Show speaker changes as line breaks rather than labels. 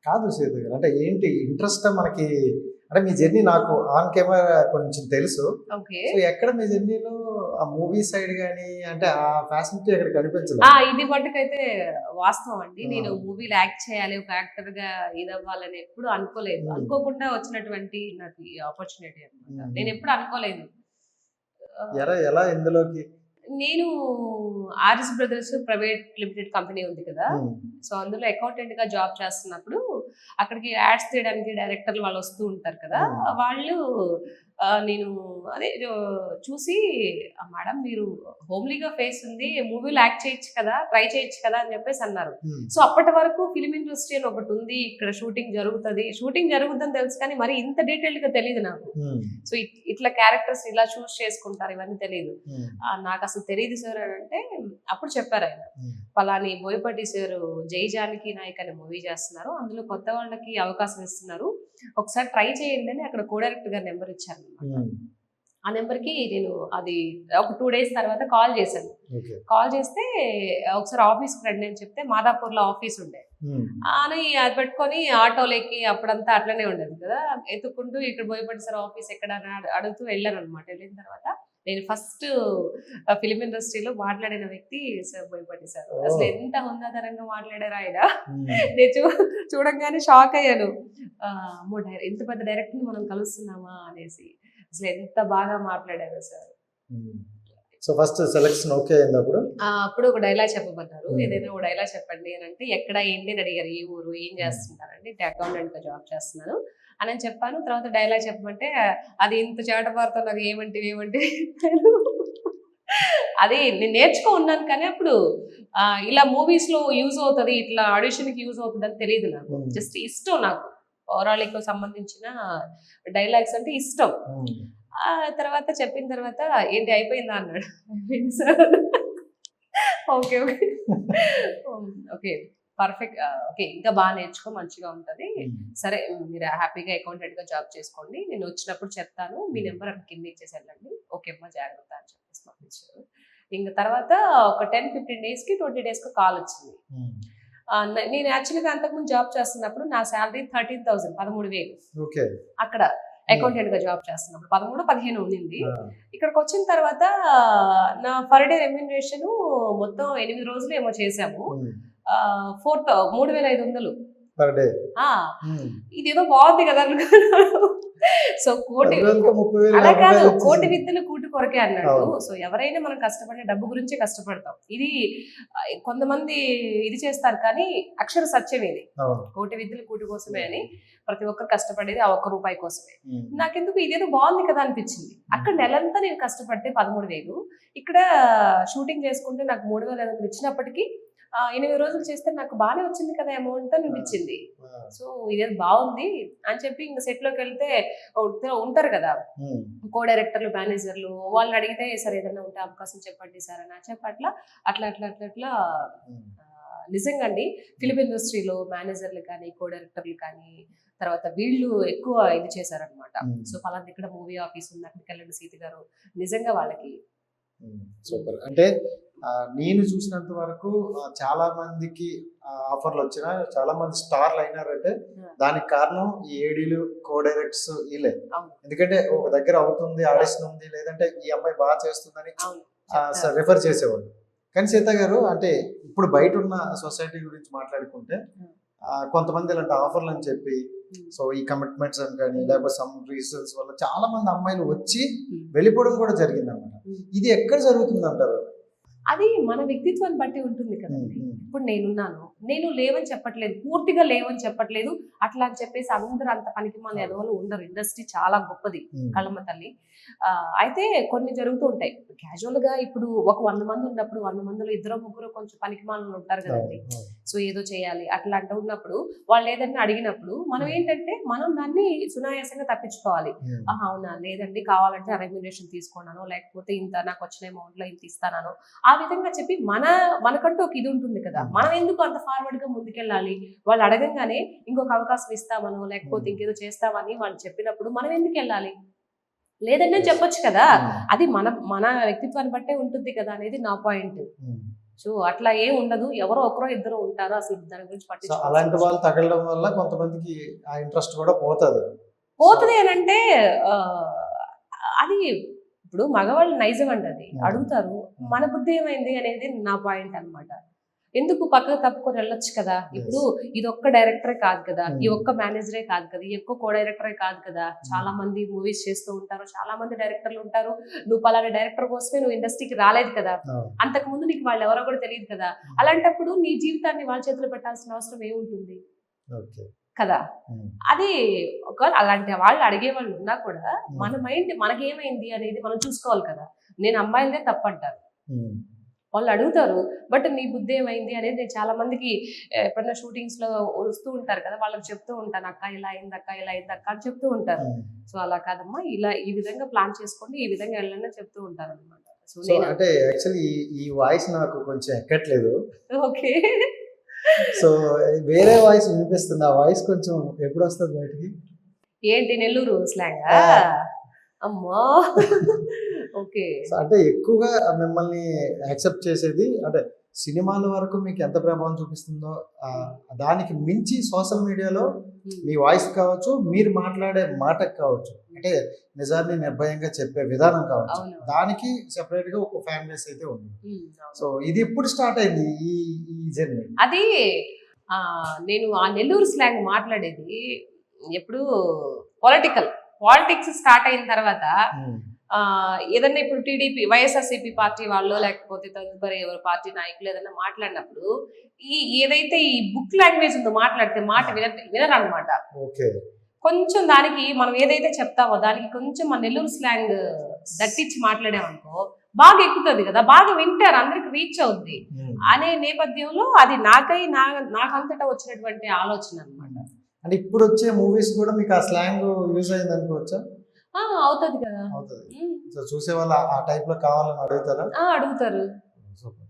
కాదు సీత గారు, అంటే ఏంటి ఇంట్రెస్ట్ మనకి? అంటే మీ జర్నీ నాకు ఆన్ కెమెరా కొంచెం తెలుసు.
ఓకే.
సో ఎక్కడ మీ జర్నీలో ఆ మూవీ సైడ్ గానీ అంటే ఆ ఫ్యాసిలిటీ అక్కడ
ఆ!
కనిపించలేదు.
ఇది మట్టుకైతే వాస్తవం అండి.
ఆ!
నేను మూవీలో యాక్ట్ చేయాలి, ఒక యాక్టర్‌గా ఇదవ్వాలని ఎప్పుడు అనుకోలేదు.
హ్మ్.
అనుకోకుండా వచ్చినటువంటి నాకు ఈ ఆపర్చునిటీ అన్నమాట.
హ్మ్.
నేనెప్పుడు అనుకోలేదు. ఆహ్,
ఎలా ఇందులోకి?
నేను RS brothers private limited company ఉంది కదా!
హ్మ్.
సో, అందులో అకౌంటెంట్‌గా జాబ్ చేస్తున్నప్పుడు అక్కడికి యాడ్స్ తీయడానికి డైరెక్టర్లు వాళ్ళు వస్తూ ఉంటారు కదా!
హ్మ్.
వాళ్ళు నేను అదే చూసి మేడం మీరు హోమ్లీగా ఫేస్ ఉంది. మూవీలో యాక్ట్ చేయొచ్చు కదా! ట్రై చేయొచ్చు కదా! అని చెప్పేసి అన్నారు.
హ్మ్.
సో, అప్పటి వరకు ఫిల్మ్ ఇండస్ట్రీ అని ఒకటుంది. ఇక్కడ షూటింగ్ జరుగుతది. షూటింగ్ జరుగుద్దని తెలుసు కానీ మరి ఇంత డీటెయిల్డ్‌గా తెలీదు నాకు.
హ్మ్.
సో, ఇట్లా క్యారెక్టర్స్ ఇలా చూస్ చేసుకుంటారు ఇవన్నీ తెలీదు.
హ్మ్.
నాకసలు తెలీదు సార్ అనంటే అప్పుడు చెప్పారాయన.
హ్మ్.
పలాని బోయపాటి సారు 'జై జానకి నాయక్' అనే మూవీ చేస్తున్నారు. అందులో కొత్త వాళ్ళకి అవకాశం ఇస్తున్నారు. ఒకసారి ట్రై చేయండి అని అక్కడ కో డైరెక్టర్ గారి నంబర్ ఇచ్చారనమాట.
హ్మ్.
ఆ నంబర్‌కి నేను అది ఒక 2 డేస్ తర్వాత కాల్ చేశాను.
ఓకే.
కాల్ చేస్తే ఒకసారి ఆఫీస్‌కి రండి అని చెప్తే మాదాపూర్‌లో ఆఫీస్ ఉండే.
హ్మ్.
అని అది పెట్టుకొని ఆటోలెక్కి అప్పుడంతా అట్లనే ఉండేది కదా! ఎతుక్కుంటూ ఇక్కడ బోయపాటి సార్ ఆఫీస్ ఎక్కడ అని అడుగుతూ వెళ్ళాననమాట. వెళ్ళిన తర్వాత నేను ఫస్ట్ ఫిల్మ్ ఇండస్ట్రీలో మాట్లాడిన వ్యక్తి సార్ బోయపాటి సార్. అసలు
ఓహ్!
ఎంత హుందాతనంగా మాట్లాడారో ఆయన.
హ్మ్.
నేను చూడంగానే షాక్ అయ్యాను. అమ్మో! ఇంత పెద్ద డైరెక్టర్‌ని మనం కలుస్తున్నామా అనేసి. అసలు ఎంత బాగా మాట్లాడారో సార్.
హ్మ్. సో ఫస్ట్ సెలక్షన్ ఓకే అయిందా అప్పుడు?
అప్పుడు ఒక డైలాగ్ చెప్పమన్నారు.
హ్మ్.
ఏదైనా ఒక డైలాగ్ చెప్పండి అనంటే, ఎక్కడ ఏంటి అని అడిగారు. ఏ ఊరు? ఏం
హ్మ్.
చేస్తుంటారంటే, ఇట్లా అకౌంటెంట్‌గా జాబ్ చేస్తున్నాను అని చెప్పాను. తర్వాత డైలాగ్ చెప్పమంటే, అది ఇంత చాటమారుతో నాకు ఏమంటివి అది నేను నేర్చుకో ఉన్నాను కానీ అప్పుడు ఇలా మూవీస్‌లో యూజ్ అవుతది. ఇట్లా ఆడిషన్‌కి యూజ్ అవుతదని తెలీదు నాకు.
హ్మ్.
జస్ట్ ఇష్టం నాకు. పౌరాణికకు సంబంధించిన డైలాగ్స్ అంటే ఇష్టం.
హ్మ్.
తర్వాత చెప్పిన తర్వాత ఏంటి అయిపోయిందా అన్నాడు. అయిపోయింది sir. Okay. Okay. Okay. Perfect. Okay. ఇంకా నేర్చుకో మంచిగా ఉంటది.
హ్మ్.
సరే మీరు హ్యాపీగా అకౌంటెంట్‌గా జాబ్ చేసుకోండి. నేను వచ్చినప్పుడు చెప్తాను. మీ
హ్మ్.
నంబర్ అక్కడ కింద ఇచ్చేసి ఎళ్ళండి. ఓకే అమ్మా జాగ్రత్త అని చెప్పేసి పంపించారు. ఇంక తర్వాత ఒక 10, 15 డేస్‌కి, 20 డేస్‌కో కాలొచ్చింది.
హ్మ్.
నేను యాక్చువల్‌గా అంతకుముందు జాబ్ చేస్తున్నప్పుడు నా సాలరీ 13,000 13,000
ఓకే.
అక్కడ అకౌంటెంట్‌గా జాబ్ చేస్తున్నప్పుడు 13, 15 ఉండింది.
ఆ!
ఇక్కడికొచ్చిన తర్వాత నా పర్ డే రెమ్యూనరేషను మొత్తం 8 రోజులు ఏమో చేశాము.
హ్మ్.
3,500
పర్ డే.
ఆ!
హ్మ్.
ఇదేదో బావుంది కదా! అనుకున్నాను. సో,
10,000కి 30,000
అలా కాదు.
40,000
కోటి
ఇచ్చేసింది.
విద్యలు కూటి కొరకే అన్నట్టు.
అవును.
సో, ఎవరైనా మనం కష్టపడిన డబ్బు గురించే కష్టపడతాం. ఇది కొంతమంది ఇది చేస్తారు కానీ అక్షర సత్యం ఇది.
అవును.
కోటి విద్యలు కూటి కోసమే అని ప్రతి ఒక్కరు కష్టపడేది ఆ ఒక్క రూపాయి కోసమే.
హ్మ్.
నాకెందుకు ఇదేదో బావుంది కదా అనిపించింది. అక్కడ నెలంతా నేను కష్టపడితే 13,000 ఇక్కడ షూటింగ్ చేసుకుంటే నాకు 3,500 ఇచ్చినప్పటికీ 8 రోజులు చేస్తే నాకు బానే వచ్చింది కదా అమౌంట్ అనిపించింది.
ఆ!
సో, ఇదేదో బావుంది అని చెప్పి ఇంక సెట్‌లోకెళ్తే ఉంటారు కదా!
హ్మ్.
కో డైరెక్టర్లు, మేనేజర్లు వాళ్ళని అడిగితే సార్ ఏదైనా ఉంటే అవకాశం చెప్పండి సార్ అని చెప్పట్లా అట్లా
హ్మ్.
నిజంగా అండి ఫిల్మ్ ఇండస్ట్రీలో మేనేజర్లు కానీ, కో డైరెక్టర్లు కానీ తర్వాత వీళ్ళు ఎక్కువ ఇది చేశారనమాట.
హ్మ్.
సో, పలానా ఇక్కడ మూవీ ఆఫీస్ ఉంది అక్కడికెళ్ళండి సీత గారు. నిజంగా వాళ్ళకి
సూపర్. అంటే నేను చూసినంత వరకు చాలా మందికి ఆఫర్‌లొచ్చినా చాలా మంది స్టార్‌లయినారంటే దానికి కారణం ఈ ఏడీలు, కో డైరెక్టర్స్ ఈళ్ళే.
అవును.
ఎందుకంటే ఒక దగ్గర అవుతుంది, ఆడిషన్ ఉంది, లేదంటే ఈ అమ్మాయి బా చేస్తుందని
అవును.
రిఫర్ చేసేవాళ్ళు. కానీ సీత గారు అంటే ఇప్పుడు బయటున్న సొసైటీ గురించి మాట్లాడుకుంటే కొంతమంది ఇలాంటి ఆఫర్‌లని చెప్పి సో ఈ కమిట్మెంట్స్ అని కానీ లేకపోతే సమ్ రీజన్స్ వల్ల చాలా మంది అమ్మాయిలు వచ్చి వెళ్ళిపోవడం కూడా జరిగిందన్నమాట. ఇది ఎక్కడ జరుగుతుందంటారు?
అది మన వ్యక్తిత్వాన్ని బట్టి ఉంటుంది కదండి. ఇప్పుడు నేనున్నాను. నేను లేవని చెప్పట్లేదు. పూర్తిగా లేవని చెప్పట్లేదు. అట్లా అని చెప్పేసి అందరూ అంత పనికిమాలిన ఎదవలు ఉండరు. ఇండస్ట్రీ చాలా గొప్పది. కళ్ళమ్మ తల్లి. అయితే కొన్ని జరుగుతూ ఉంటాయి. క్యాజువల్‌గా ఇప్పుడు ఒక 100 మంది ఉన్నప్పుడు 100 మందిలో ఇద్దరో ముగ్గురో కొంచెం పనికిమాలినోళ్ళు ఉంటారు కదండీ. సో ఏదో చేయాలి అట్లా అంటూ ఉన్నప్పుడు వాళ్ళు ఏదైనా అడిగినప్పుడు మనం ఏంటంటే మనం దాన్ని సునాయాసంగా తప్పించుకోవాలి. అవునా లేదండి కావాలంటే రెమ్యునరేషన్ తీసుకున్నాను లేకపోతే ఇంత నాకు వచ్చిన అమౌంట్‌లో ఇంత ఇస్తానను ఆ విధంగా చెప్పి మనకంటూ ఒక ఇది ఉంటుంది కదా! మనం ఎందుకు అంత ఫార్వర్డ్‌గా ముందుకెళ్ళాలి? వాళ్ళు అడగంగానే ఇంకొక అవకాశం ఇస్తామనో, లేకపోతే ఇంకేదో చేస్తామని వాళ్ళు చెప్పినప్పుడు మనం ఎందుకెళ్ళాలి? లేదండి అని చెప్పొచ్చు కదా! అది మన మన వ్యక్తిత్వాన్ని బట్టే ఉంటుంది కదా! అనేది నా పాయింట్. సో అట్లా ఏం ఉండదు, ఎవరో ఒకరో ఇద్దరు ఉంటారు, అసలు దాని గురించి
సో
పట్టించుకోవాల్సిన
అలాంటి వాళ్ళు
అవసరం
తగలడం వల్ల కొంతమందికి ఆ ఇంట్రెస్ట్ కూడా పోతుంది.
పోతుంది అని అంటే అది ఇప్పుడు మగవాళ్ళు నైజం అండి, అది అడుగుతారు. మన బుద్ధి ఏమైంది అనేది నా పాయింట్ అన్నమాట. ఎందుకు పక్కకు తప్పుకొని వెళ్ళొచ్చు కదా. ఇప్పుడు ఇది ఒక్క డైరెక్టరే కాదు కదా, ఈ ఒక్క మేనేజరే కాదు కదా, ఈ ఒక్క కో డైరెక్టరే కాదు కదా, చాలా మంది మూవీస్ చేస్తూ ఉంటారు, చాలా మంది డైరెక్టర్లు ఉంటారు. నువ్వు పలానా డైరెక్టర్ కోసమే నువ్వు ఇండస్ట్రీకి రాలేదు కదా, అంతకు ముందు నీకు వాళ్ళు ఎవరో కూడా తెలియదు కదా. అలాంటప్పుడు నీ జీవితాన్ని వాళ్ళ చేతిలో పెట్టాల్సిన అవసరం ఏముంటుంది కదా. అది ఒకవేళ అలాంటి వాళ్ళు అడిగే వాళ్ళు ఉన్నా కూడా మన మైండ్ మనకేమైంది అనేది మనం చూసుకోవాలి కదా. నేను అమ్మాయిలదే తప్పంటారు, వాళ్ళు అడుగుతారు, బట్ నీ బుద్ధి ఏమైంది అనేది నేను చాలా మందికి ఎప్పుడైనా షూటింగ్స్ లో వస్తూ ఉంటారు కదా, వాళ్ళకి చెప్తూ ఉంటాను, అక్క ఇలా అయింది అక్క, ఇలా అయింది అక్క అని చెప్తూ ఉంటారు. సో అలా కాదమ్మా, ఇలా ఈ విధంగా ప్లాన్ చేసుకోండి, ఈ విధంగా వెళ్ళండి అని చెప్తూ ఉంటారు అనమాట. సో
అంటే యాక్చువల్లీ ఈ వాయిస్ నాకు కొంచెం ఎక్కట్లేదు.
ఓకే,
సో వేరే వాయిస్ వినిపిస్తుంది, ఆ వాయిస్ కొంచెం ఎప్పుడు వస్తుంది బయటికి?
ఏంటి నెల్లూరు స్లాంగ్? అమ్మా ఓకే.
అంటే ఎక్కువగా మిమ్మల్ని యాక్సెప్ట్ చేసేది అంటే సినిమాల వరకు మీకు ఎంత ప్రభావం చూపిస్తుందో దానికి మించి సోషల్ మీడియాలో మీ వాయిస్ కావచ్చు, మీరు మాట్లాడే మాటకు కావచ్చు, అంటే నిజాన్ని నిర్భయంగా చెప్పే విధానం కావచ్చు, దానికి సెపరేట్ గా ఒక ఫ్యాన్ బేస్ అయితే ఉంది. సో ఇది ఎప్పుడు స్టార్ట్ అయింది ఈ జర్నీ?
అది నేను ఆ నెల్లూరు స్లాంగ్ మాట్లాడేది ఎప్పుడు పాలిటిక్స్ స్టార్ట్ అయిన తర్వాత, ఏదన్నా ఇప్పుడు టీడీపీ వైఎస్ఆర్సీపీ పార్టీ వాళ్ళు లేకపోతే తదుపరి ఎవరు పార్టీ నాయకులు ఏదన్నా మాట్లాడినప్పుడు ఏదైతే ఈ బుక్ లాంగ్వేజ్ ఉందో మాట్లాడితే మాట వినరన్నమాట. కొంచెం దానికి మనం ఏదైతే చెప్తామో దానికి కొంచెం మన నెల్లూరు స్లాంగ్ దట్టించి మాట్లాడామనుకో బాగా ఎక్కుతుంది కదా, బాగా వింటారు, అందరికి రీచ్ అవుద్ది అనే నేపథ్యంలో అది నాకంతటా వచ్చినటువంటి ఆలోచన అన్నమాట.
అంటే ఇప్పుడు వచ్చే మూవీస్ కూడా మీకు ఆ స్లాంగ్ యూజ్ అయింది అనుకోవచ్చా?
అవుతుంది కదా,
అవుతుంది. సో చూసే వాళ్ళు ఆ టైప్ లో కావాలని అడుగుతారా?
అడుగుతారు.
సూపర్.